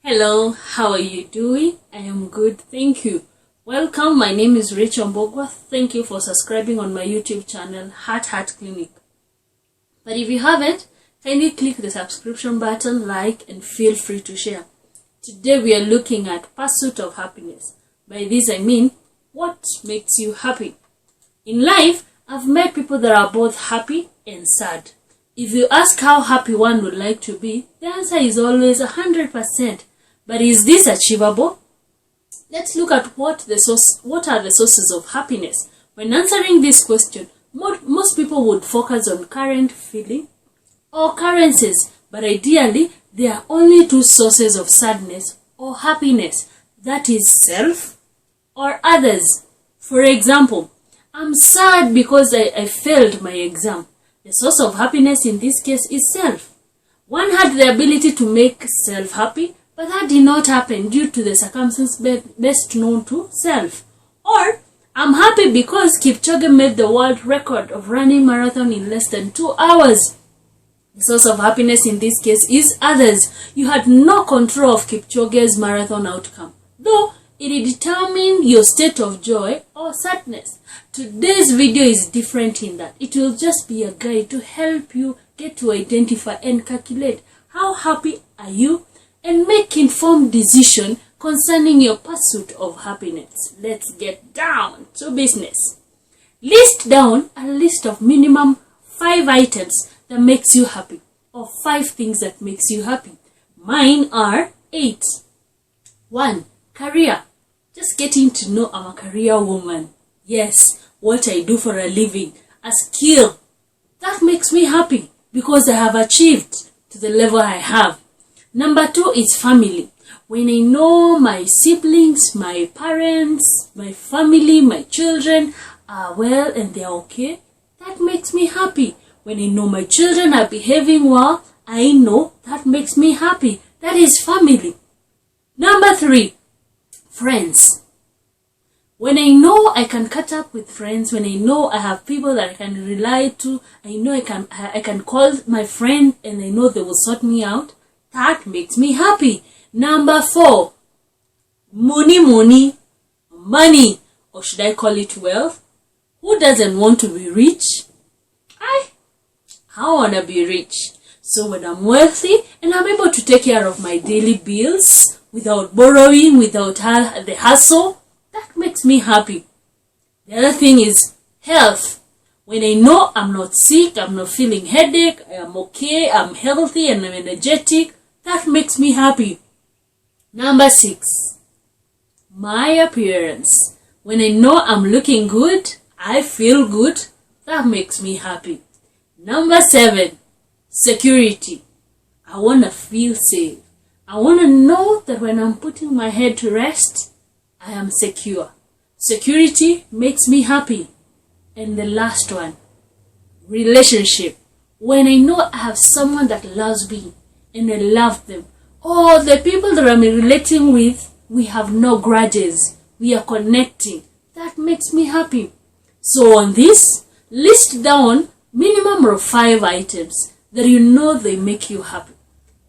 Hello, how are you doing? I am good, thank you. Welcome, my name is Rechael Mbugwa. Thank you for subscribing on my YouTube channel, Heart Clinic. But if you haven't, kindly click the subscription button, like, and feel free to share. Today we are looking at pursuit of happiness. By this I mean, what makes you happy? In life, I've met people that are both happy and sad. If you ask how happy one would like to be, the answer is always 100%. But is this achievable? Let's look at what are the sources of happiness. When answering this question, most people would focus on current feeling or currencies, but ideally, there are only two sources of sadness or happiness. That is self or others. For example, I'm sad because I failed my exam. The source of happiness in this case is self. One had the ability to make self happy, but that did not happen due to the circumstances best known to self. Or, I'm happy because Kipchoge made the world record of running marathon in less than 2 hours. The source of happiness in this case is others. You had no control of Kipchoge's marathon outcome, though it will determine your state of joy or sadness. Today's video is different in that it will just be a guide to help you get to identify and calculate how happy are you and make informed decision concerning your pursuit of happiness. Let's get down to business. List down a list of minimum 5 items that makes you happy, or 5 things that makes you happy. Mine are 8. 1. Career. Just getting to know I'm a career woman. Yes, what I do for a living, a skill. That makes me happy because I have achieved to the level I have. Number 2 is family. When I know my siblings, my parents, my family, my children are well and they are okay, that makes me happy. When I know my children are behaving well, I know that makes me happy. That is family. Number 3, friends. When I know I can catch up with friends, when I know I have people that I can rely to, I know I can call my friend and I know they will sort me out, that makes me happy. Number 4, money, or should I call it wealth? Who doesn't want to be rich? I want to be rich. So when I'm wealthy and I'm able to take care of my daily bills without borrowing, without the hassle, that makes me happy. The other thing is health. When I know I'm not sick, I'm not feeling headache, I am okay, I'm healthy and I'm energetic, that makes me happy. Number 6, my appearance. When I know I'm looking good, I feel good, that makes me happy. Number 7, security. I want to feel safe. I want to know that when I'm putting my head to rest, I am secure. Security makes me happy. And the last one, relationship. When I know I have someone that loves me and I love them, or the people that I'm relating with, we have no grudges. We are connecting. That makes me happy. So on this, list down minimum of 5 items that you know they make you happy.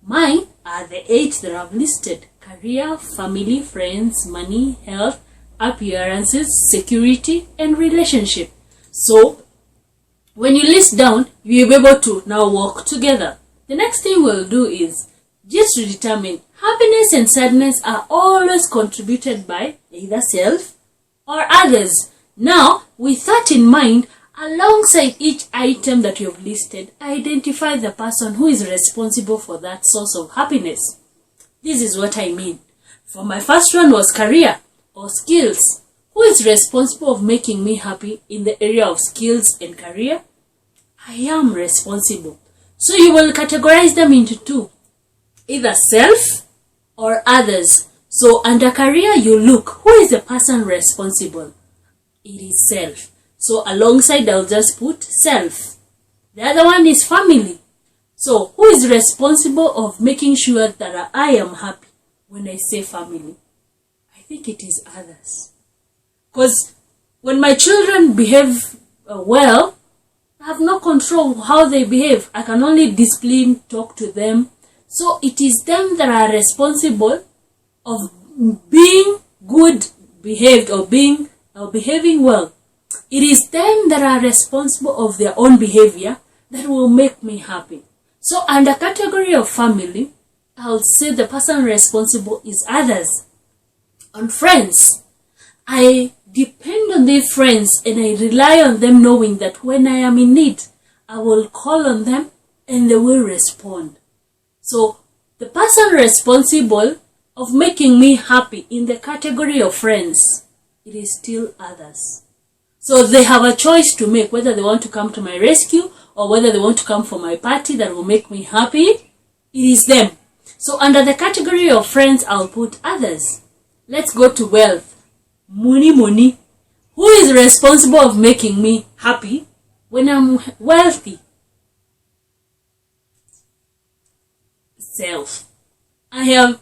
Mine are the 8 that I've listed. Career, family, friends, money, health, appearances, security, and relationship. So, when you list down, you'll be able to now work together. The next thing we'll do is just to determine happiness and sadness are always contributed by either self or others. Now, with that in mind, alongside each item that you've listed, identify the person who is responsible for that source of happiness. This is what I mean. For my first one was career or skills. Who is responsible of making me happy in the area of skills and career? I am responsible. So you will categorize them into 2. Either self or others. So under career, you look, who is the person responsible? It is self. So alongside, I'll just put self. The other one is family. So who is responsible of making sure that I am happy? When I say family, I think it is others. Because when my children behave well, I have no control how they behave. I can only discipline, talk to them. So it is them that are responsible of being good behaved or behaving well, it is them that are responsible of their own behavior that will make me happy. So under category of family, I'll say the person responsible is others. On friends, I depend on these friends and I rely on them, knowing that when I am in need, I will call on them and they will respond. So the person responsible of making me happy in the category of friends, it is still others. So they have a choice to make, whether they want to come to my rescue or whether they want to come for my party that will make me happy. It is them. So under the category of friends, I'll put others. Let's go to wealth. Money. Who is responsible of making me happy when I'm wealthy? Self. I am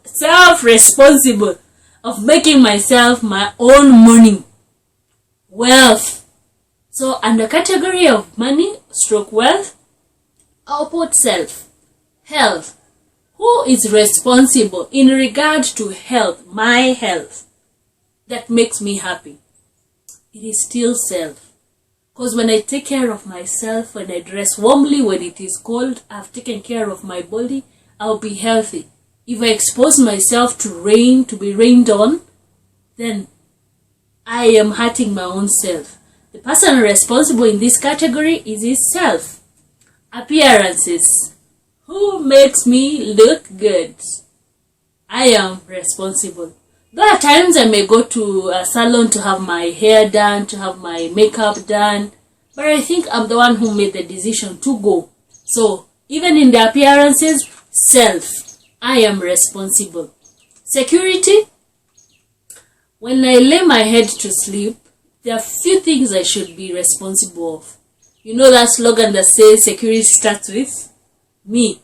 self-responsible of making myself my own money. Wealth. So under category of money / wealth, I'll put self. Health. Who is responsible in regard to health, my health, that makes me happy? It is still self. Because when I take care of myself, when I dress warmly, when it is cold, I've taken care of my body, I'll be healthy. If I expose myself to rain, to be rained on, then I am hurting my own self. The person responsible in this category is his self. Appearances. Who makes me look good? I am responsible. There are times I may go to a salon to have my hair done, to have my makeup done, but I think I'm the one who made the decision to go. So even in the appearances, self, I am responsible. Security. When I lay my head to sleep, there are few things I should be responsible of. You know that slogan that says security starts with me.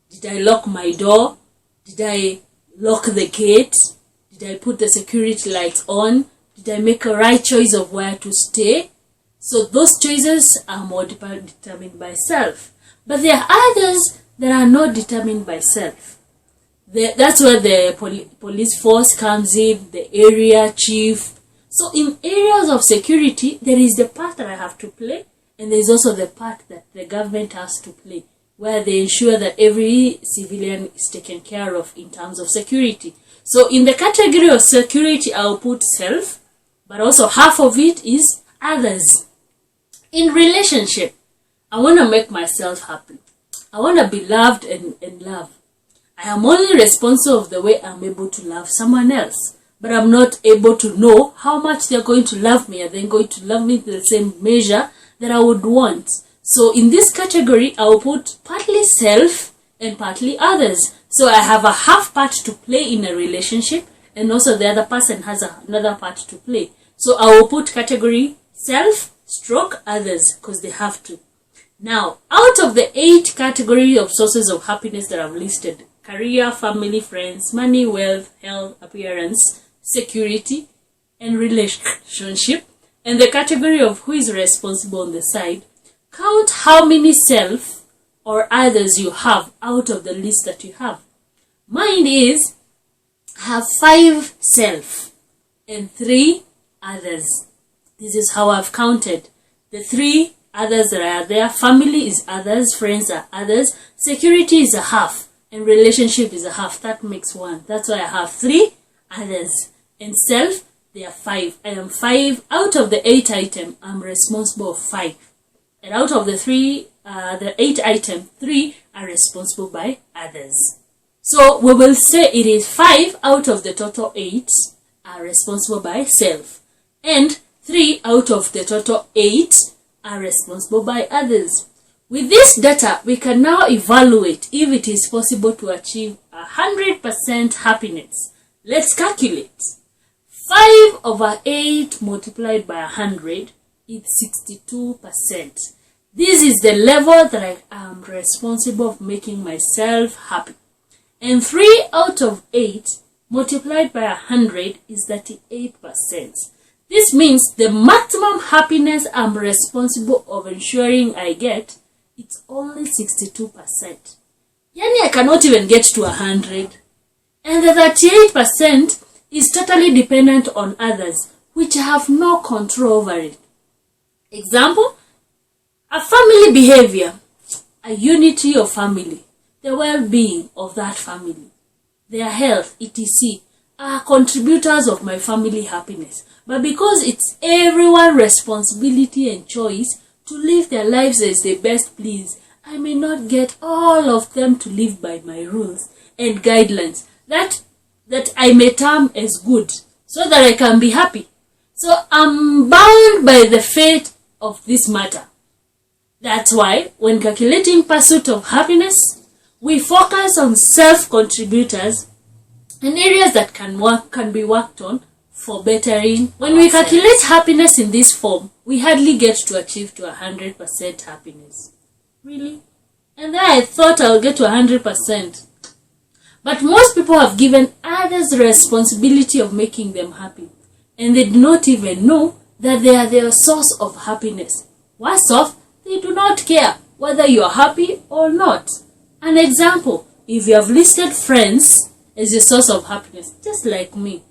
Did I lock my door? Did I lock the gate? Did I put the security lights on? Did I make a right choice of where to stay? So those choices are more determined by self. But there are others that are not determined by self. That's where the police force comes in, the area chief. So in areas of security, there is the part that I have to play, and there is also the part that the government has to play, where they ensure that every civilian is taken care of in terms of security. So in the category of security, I'll put self, but also half of it is others. In relationship, I want to make myself happy. I want to be loved and love. I am only responsible of the way I'm able to love someone else, but I'm not able to know how much they're going to love me. Are they going to love me to the same measure that I would want? So in this category, I will put partly self and partly others. So I have a half part to play in a relationship, and also the other person has another part to play. So I will put category self / others because they have to. Now, out of the 8 categories of sources of happiness that I've listed, career, family, friends, money, wealth, health, appearance, security, and relationship, and the category of who is responsible on the side, count how many self or others you have out of the list that you have. Mine is, I have 5 self and 3 others. This is how I've counted. The 3 others that are there, family is others, friends are others, security is a half, and relationship is a half. That makes 1. That's why I have 3 others. And self, they are 5. I am 5. Out of the 8 items, I'm responsible of 5. And out of the 8 items, 3 are responsible by others. So we will say it is 5 out of the total 8 are responsible by self. And 3 out of the total 8 are responsible by others. With this data, we can now evaluate if it is possible to achieve 100% happiness. Let's calculate. 5 over 8 multiplied by 100 is 62%. This is the level that I am responsible of making myself happy. And 3 out of 8 multiplied by 100 is 38%. This means the maximum happiness I'm responsible of ensuring I get, it's only 62%. Yani I cannot even get to 100. And the 38% is totally dependent on others, which have no control over it. Example, a family behavior, a unity of family, the well-being of that family, their health, etc. are contributors of my family happiness. But because it's everyone's responsibility and choice to live their lives as they best please, I may not get all of them to live by my rules and guidelines that I may term as good, so that I can be happy. So I'm bound by the fate of this matter. That's why when calculating pursuit of happiness, we focus on self-contributors and areas that can be worked on for bettering. When we calculate happiness in this form, we hardly get to achieve to 100% happiness. Really? And then I thought I'll get to 100%. But most people have given others the responsibility of making them happy, and they do not even know that they are their source of happiness. Worse off, they do not care whether you are happy or not. An example, if you have listed friends as your source of happiness, just like me.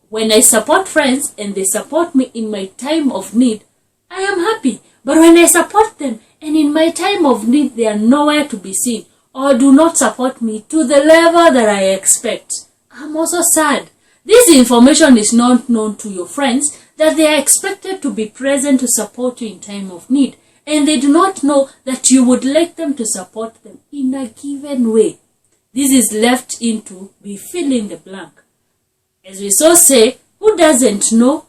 When I support friends and they support me in my time of need, I am happy. But when I support them and in my time of need they are nowhere to be seen or do not support me to the level that I expect, I'm also sad. This information is not known to your friends, that they are expected to be present to support you in time of need, and they do not know that you would like them to support them in a given way. This is left into be fill in the blank. As we so say, who doesn't know?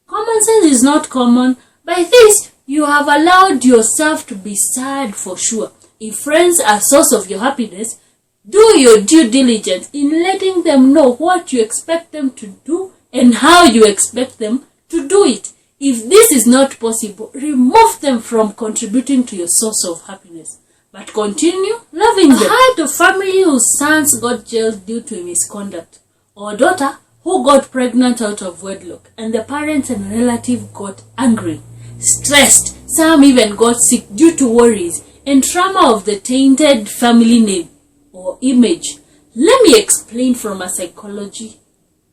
Common sense is not common. By this, you have allowed yourself to be sad for sure. If friends are source of your happiness, do your due diligence in letting them know what you expect them to do and how you expect them to do it. If this is not possible, remove them from contributing to your source of happiness. But continue loving them. I had a family whose sons got jailed due to misconduct, or a daughter who got pregnant out of wedlock, and the parents and relatives got angry, stressed. Some even got sick due to worries and trauma of the tainted family name or image. Let me explain from a psychology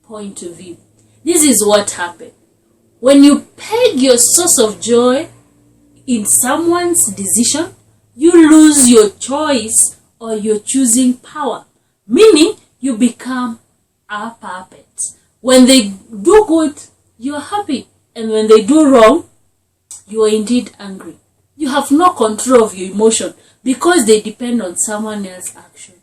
point of view. This is what happened. When you peg your source of joy in someone's decision, you lose your choice or your choosing power, meaning you become a puppet. When they do good, you are happy, and when they do wrong, you are indeed angry. You have no control of your emotion because they depend on someone else's action.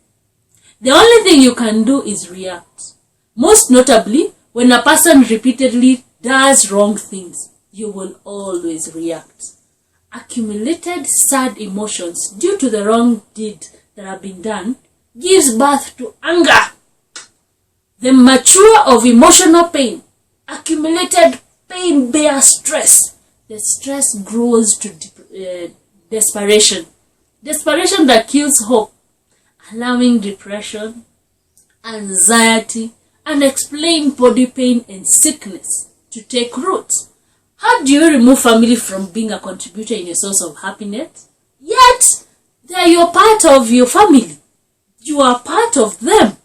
The only thing you can do is react. Most notably, when a person repeatedly does wrong things, you will always react. Accumulated sad emotions due to the wrong deed that have been done gives birth to anger. The mature of emotional pain. Accumulated pain bears stress. The stress grows to desperation. Desperation that kills hope, allowing depression, anxiety, unexplained body pain and sickness to take root. How do you remove family from being a contributor in your source of happiness? Yet, they are your part of your family. You are part of them.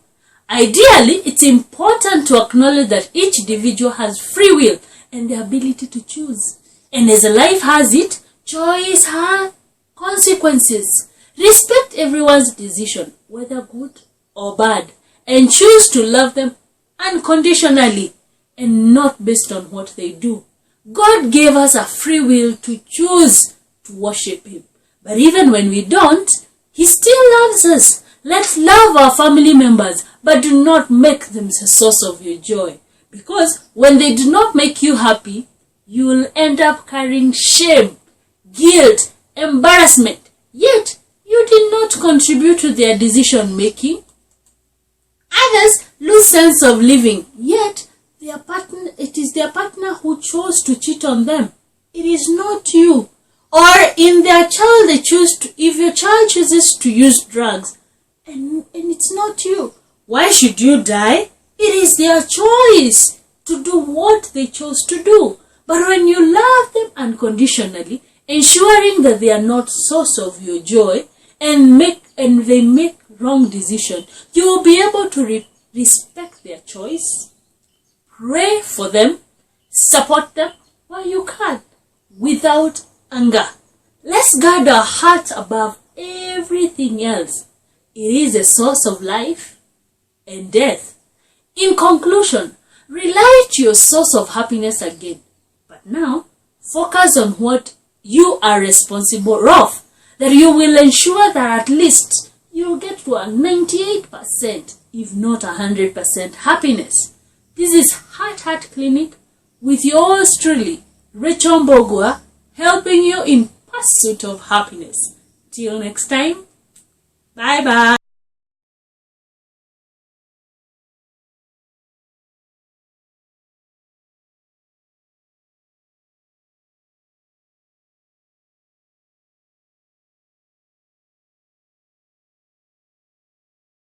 Ideally, it's important to acknowledge that each individual has free will and the ability to choose. And as life has it, choice has consequences. Respect everyone's decision, whether good or bad, and choose to love them unconditionally and not based on what they do. God gave us a free will to choose to worship Him. But even when we don't, He still loves us. Let's love our family members, but do not make them the source of your joy. Because when they do not make you happy, you will end up carrying shame, guilt, embarrassment. Yet, you did not contribute to their decision making. Others lose sense of living. Yet, it is their partner who chose to cheat on them. It is not you. Or in their child, if your child chooses to use drugs, and it's not you. Why should you die? It is their choice to do what they chose to do. But when you love them unconditionally, ensuring that they are not source of your joy, and they make wrong decision, you will be able to respect their choice, pray for them, support them while you can, without anger. Let's guard our heart above everything else. It is a source of life and death. In conclusion, rely to your source of happiness again. But now, focus on what you are responsible of, that you will ensure that at least you'll get to a 98%, if not 100% happiness. This is Heart Clinic with yours truly, Rechael Mbugwa, helping you in pursuit of happiness. Till next time, bye-bye.